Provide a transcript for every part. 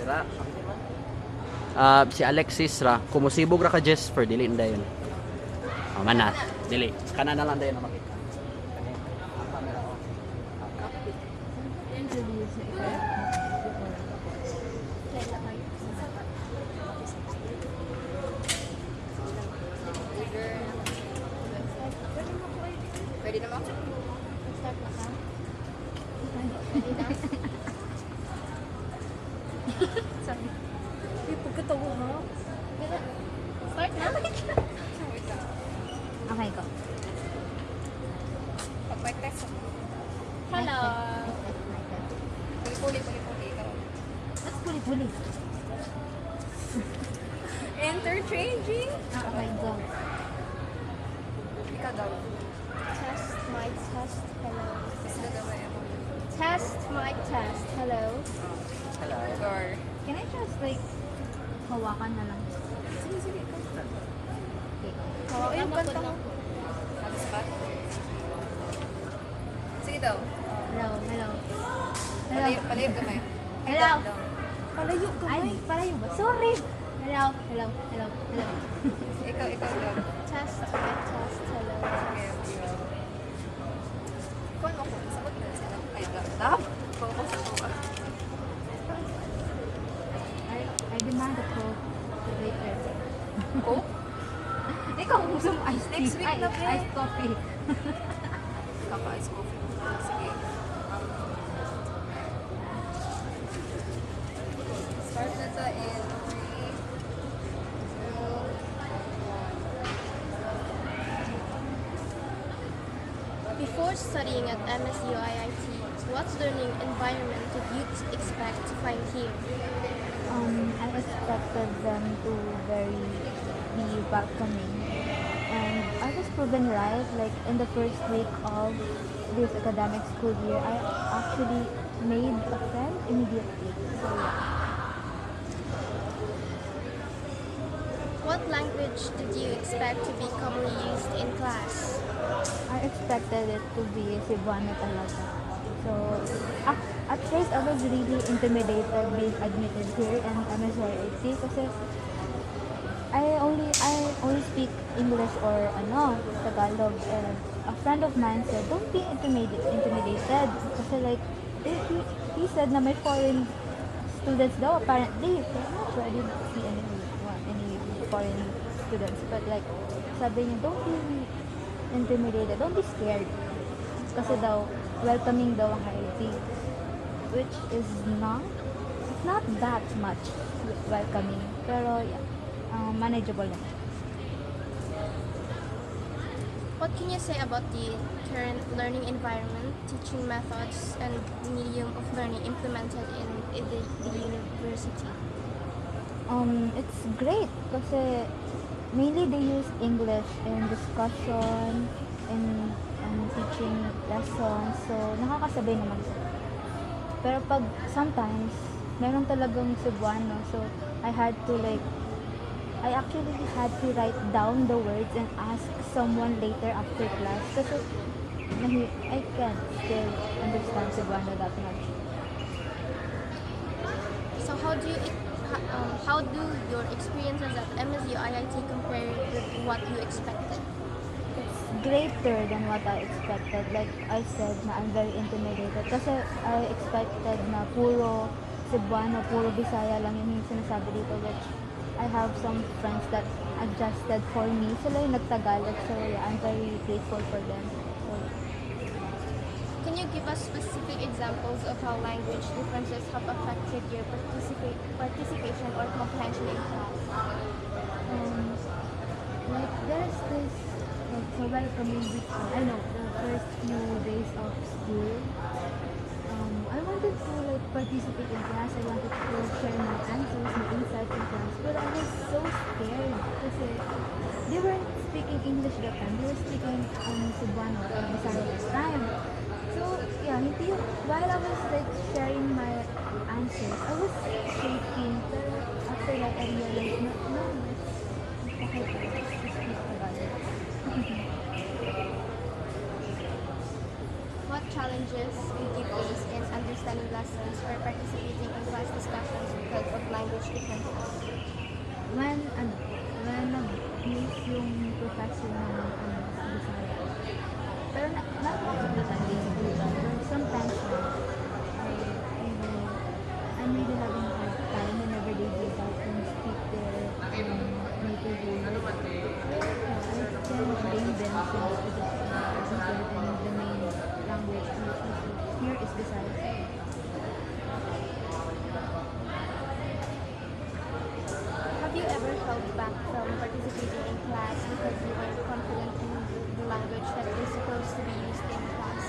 Ra. Si Alexis ra, kumusibog ra ka Jesper dili dayon. Mana, dili. Kana na lang dayon na makita. Pwede na ba? Start na ka? Pwede na? Sabi. Pagkatawa mo? Start na? Okay, go. Pag-mic test. Hello! Puli-puli. Let's puli-puli. Enter changing! Okay, go. Ikaw daw. Test, mic test, hello. Kasi gagawin mo. Test, mic test, hello. Hello. Or, Can I just like hawakan na lang? sige. Okay. Hawakan Ayun, na kanta po mo. lang. Halos pa? Sige daw. Hello, hello. Palayo kamay. Hello. Palayo Ay, palayo ba? Sorry. Hello. Ikaw daw. Test, mic test, hello. Sige. Kung ako, sagot na sila. Kaya daw. Focus ako. I demand a Coke later. Coke? Ikaw gusto mo iced tea? Next week na, pre. Iced coffee. Kaka-ice coffee. Sige. Start na sa in 3, 2, 1. Before studying at MSU IIT, what learning environment did you expect to find here? I expected them to be welcoming, and I was proven right. Like in the first week of this academic school year, I actually made a friend immediately. So yeah. What language did you expect to be commonly used in class? I expected it to be Cebuano talaga. So, at first I was really intimidated being admitted here in MSYIT kasi I only speak English or Tagalog, and a friend of mine said, don't be intimidated kasi like he said na may foreign students daw apparently. So, I'm not sure, I didn't see any foreign students, but like sabi niya, don't be intimidated, don't be scared kasi daw welcoming daw ang IIT, which is not that much welcoming, pero yeah, manageable naman. What can you say about the current learning environment, teaching methods, and medium of learning implemented in the university? It's great kasi mainly they use English in discussion, in teaching lessons, so nakakasabay naman sila. Pero pag sometimes, meron talagang Cebuano, so I actually had to write down the words and ask someone later after class kasi I can't still understand Cebuano that much. So how do your experiences at MSU IIT compare with what you expected? It's greater than what I expected. Like I said, na I'm very intimidated kasi I expected na puro Cebuano, puro Bisaya lang yung sinasabi dito, which I have some friends that adjusted for me. Sila yung nagtagalog, so yeah, I'm very grateful for them. So, Can you give us specific examples of how language differences have affected your participation or comprehension in class? like there's this so welcoming before, I know the first few days of school, I wanted to like participate in class. I wanted to share my answers, my insights in class, but I was so scared kasi they weren't speaking English that time. They were speaking Cebuano or Bisaya that time. So yeah, while I was like sharing my answers, I was shaking. Pero after that, I realized, no, it's okay. Just speak Tagalog. What challenges did you face in understanding lessons or participating in class discussions because of language differences? When nag-use yung professor ng Bisaya. Pero not most of the time, but sometimes I, I'm really having a hard time whenever they give out and speak their native language. I can blame them since it is and the main language here is Bisaya. Have you ever held back from participating in class because you were confident in the language that is supposed to be used in class?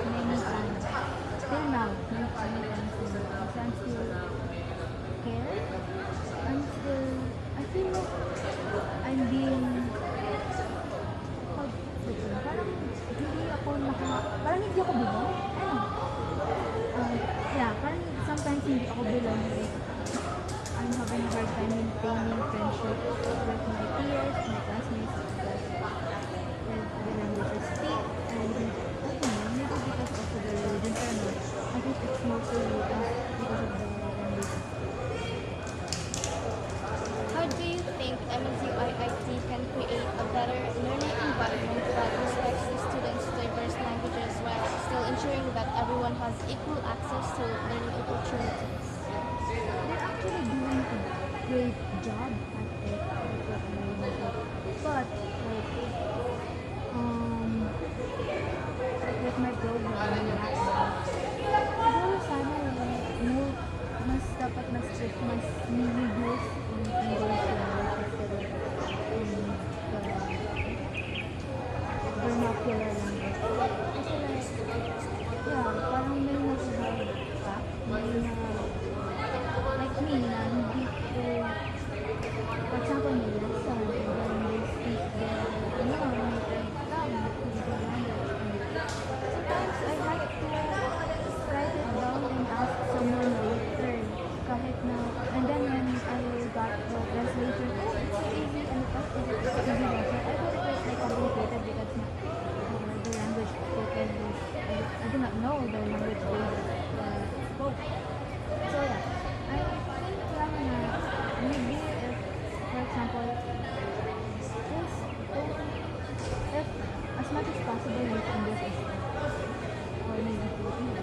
Many times. Till now, many times because I'm still scared. I feel like I'm being, parang hindi ako belong. Ano? Yeah, parang sometimes hindi ako belong. Like, I'm having a hard time maintaining friendship with my peers, my classmates, because the language I speak, and I don't know, maybe because of the religion, pero I think it's mostly because of the language. How do you think MSU-IIT can create a better learning environment that respects the students' diverse languages while still ensuring that everyone has equal access to learning opportunities? They're actually doing a great job at it, but like my program, siguro sana more, mas dapat mas strict, mas ni-reduce yung English language instead of the vernacular language. Kasi yeah, parang may nasa-hard pa, may like me, na hindi ko, for example, may lesson, and then they speak their, native tongue, native language. Sometimes I have to write it down and ask someone later, kahit na, and then when I got the translation, oh, it's so easy, and it's easy lang. So I feel like complicated because the language spoken is, I do not know the language they spoke. So yeah, I think lang na maybe if, for example, if as much as possible use English as or maybe Filipino.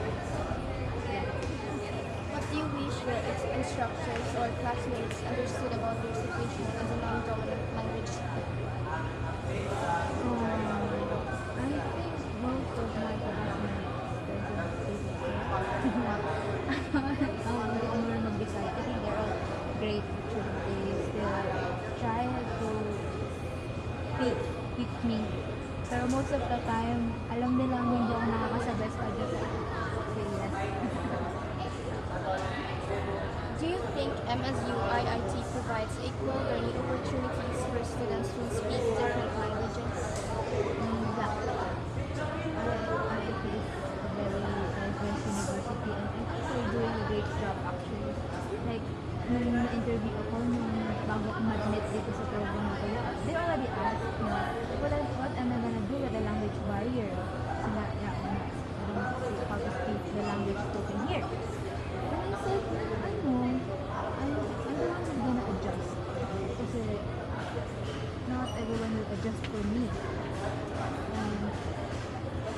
What do you wish your instructors or classmates understood about your situation as a non-dominant language? I think most of my classmates mag-Bisaya. I think they're all great actually. They still try to pick me. Pero most of the time, alam nilang hindi ako nakakasabay sa audio. Say yes. Do you think MSU-IIT provides equal learning opportunities for students who speak different languages? Yeah. IIT is a very diverse university and I think they're doing a great job actually. Like, nung na-interview ako nung bago ako mag-admit dito sa program na to, they already asked me, what am I gonna do with the language barrier? So nga, yeah, I don't see how to speak the language spoken here. And I said, I'm the one who's gonna adjust. Kasi not everyone will adjust for me. And I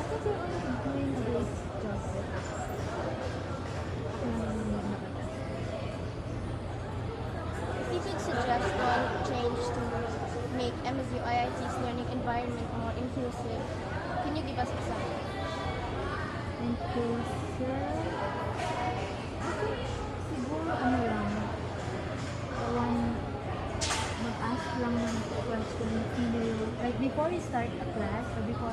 think they're already doing a great job. If you could suggest one change to make MSU-IIT's learning environment more inclusive, can you give us example? Inclusive? I think siguro ano lang, mag-ask lang ng question sino yung, like before you start a class or before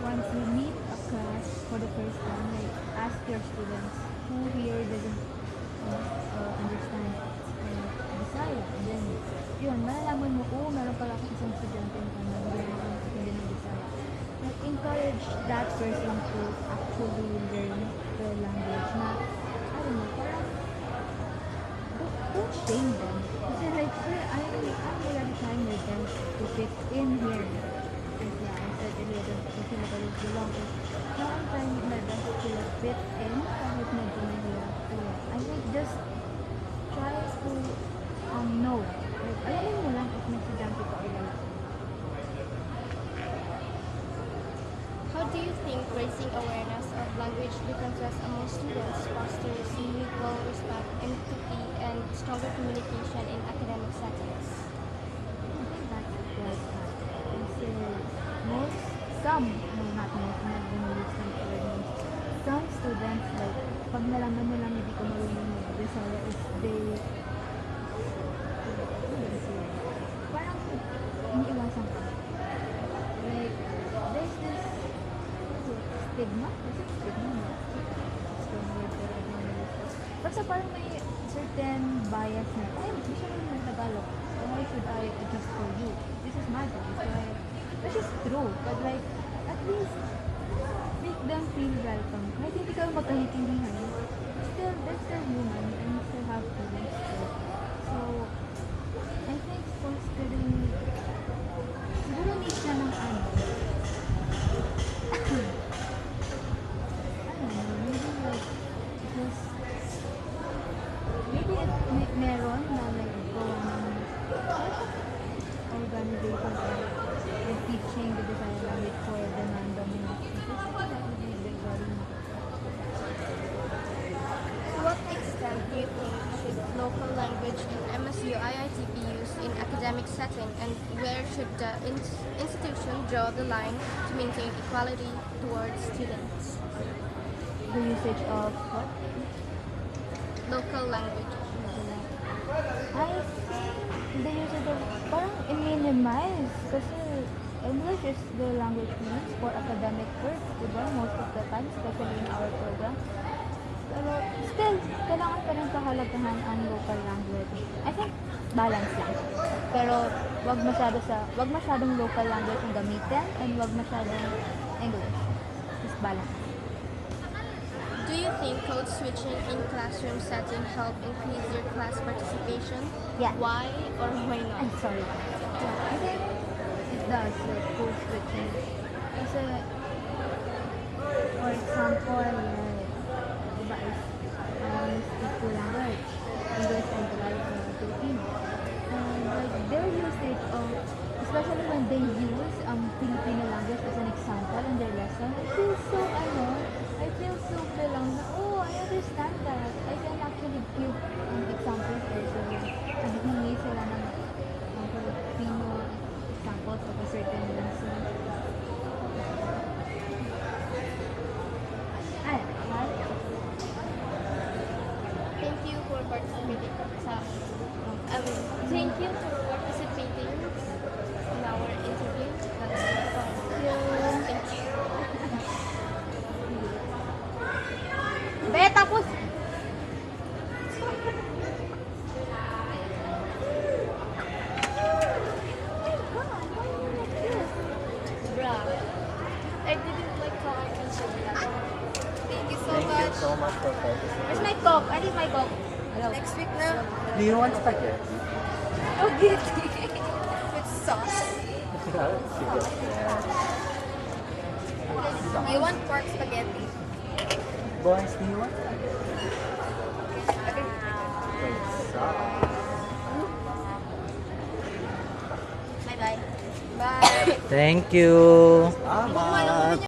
once you meet a class for the first time, like ask your students who here doesn't understand Bisaya. And then, yun, malalaman mo, oh, meron pala akong isang estudyante na hindi ng Bisaya. Like, encourage that person to actually learn the language na, I don't know, parang, don't shame them. Kasi like, I'm already trying my best to fit in here. And yeah, I said in I feel like I don't belong. Now I'm trying my best to like fit in kahit medyo mahirap. So, I think just try to know. Like, alamin mo lang if may estudyante ka or wala. How do you think raising awareness of language differences among students fosters mutual respect, empathy, and stronger communication in academic settings? I think that's quite hard. Kasi some, no, not most, not the most, some students, like, pag nalaman nilang hindi ko marunong mag-Bisaya is they, parang iniiwasan ka. Like, there's this stigma. Is it stigma? No. Strong word for it. Basta parang may certain bias na, ay, hindi siya naman ng Tagalog. So why should I adjust for you? This is my voice. Right? Which is true. But like, at least, make them feel welcome. Kahit hindi ka magkahitindihan, still, they're still human and still have feelings too. So, I think fostering, siguro need siya ng ano, I don't know, maybe like, just, maybe it meron na like, gawa ng organization or teaching the Bisaya language for the non-dominant speakers. I think that would be like very To what extent do you think should local language in MSU IIT be used in academic setting, and where should the institution draw the line to maintain equality towards students? the usage of what? Local language. I think the usage of, parang i-minimize kasi English is the language we use for academic work, diba? Most of the time, especially in our program. Pero still, kailangan pa rin kahalagahan ang local language. I think balance lang. Pero wag masyadong local language ang gamitin and wag masyadong English. Just balance. Do you think code switching in classroom setting help increase your class participation? Yeah. Why or why not? I'm sorry. Yeah, I think it does, like, code switching. Kasi, for example, like, diba, is speak two language, English and Filipino. And, like, their usage of, especially when they use Filipino language as an example in their lesson, I feel so belong na, oh, I understand that. I can actually give examples there. So, naghihingi sila ng Filipino examples of a certain lesson. Ay, what? Thank you for participating thank you for participating in our interview. That's all. Thank you. Be, tapos! Bruh. I didn't like how I answered that. Thank you so Thank you much. so much for participating. Where's my Coke? I need my Coke. Hello. Next week na. Do you want spaghetti? Okay. With sauce. Sige. You want pork spaghetti? Boys, do you want? Okay. Wait, sauce. Bye-bye. Bye. Thank you. Bye.